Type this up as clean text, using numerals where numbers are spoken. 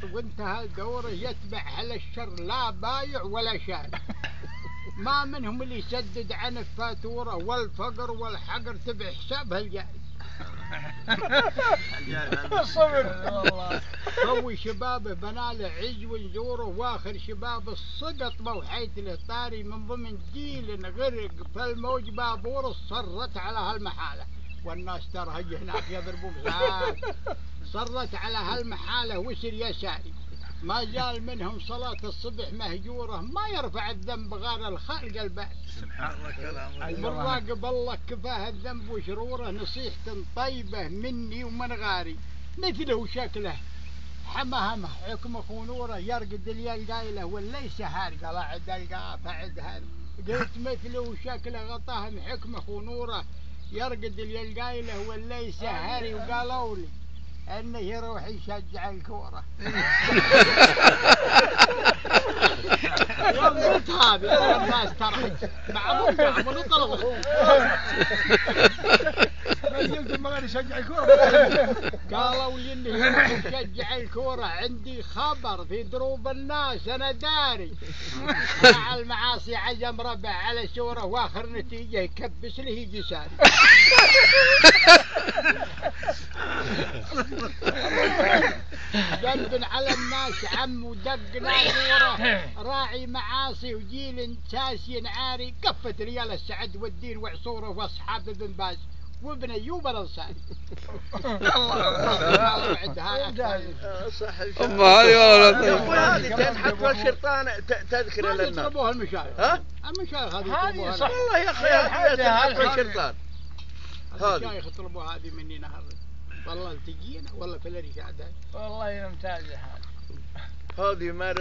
وانتهى الدورة يتبع على الشر لا بايع ولا شاري. ما منهم اللي يسدد عن الفاتورة والفقر والحقر تبع حسابها الجاري. والله سوي شبابه بناله عز ونزوره واخر شباب السقط موحيت له طاري من ضمن جيل غرق فالموج بابور صرت على هالمحاله والناس ترهج هناك يضربون ساعات. صرت على هالمحاله وسر يساري ما زال منهم صلاة الصبح مهجورة ما يرفع الذنب غير الخلق البأس. سبحان الله كلام والراقب الله كفاه الذنب وشروره نصيحة طيبة مني ومن غاري مثله شكله حمهمه حكم خنوره يرقد الليل قايله وليس هار قال عد القاه فعد هار. قلت مثله شكله غطاهم حكم خنوره يرقد الليل قايله وليس هاري وقالوا لي انه يروح يشجع الكوره. يوم قلت هذه الناس ترحج معمول طلبه ما قلت ما غير يشجع الكورة. قالوا لي انه يروح يشجع الكوره عندي خبر في دروب الناس انا داري. مع المعاصي عزم ربع على سوره واخر نتيجه يكبس له يجي ساري. ذنب على الناس عم ودق ناظوره راعي معاصي وجيل ساسي عاري كفت ريال السعد والدين وعصوره واصحاب ابن باز وابن ايوب الانصاري. صح أما هذه والله هذه تنحط الشرطان تذكر لنا يطلبوها المشايخ. ها؟ المشايخ هذه صح والله يا اخي هذه تنحط الشرطان. المشايخ يطلبوا هذه مني نهر والله تجينا والله في الرشاد. والله ممتازة هذه. هذه ما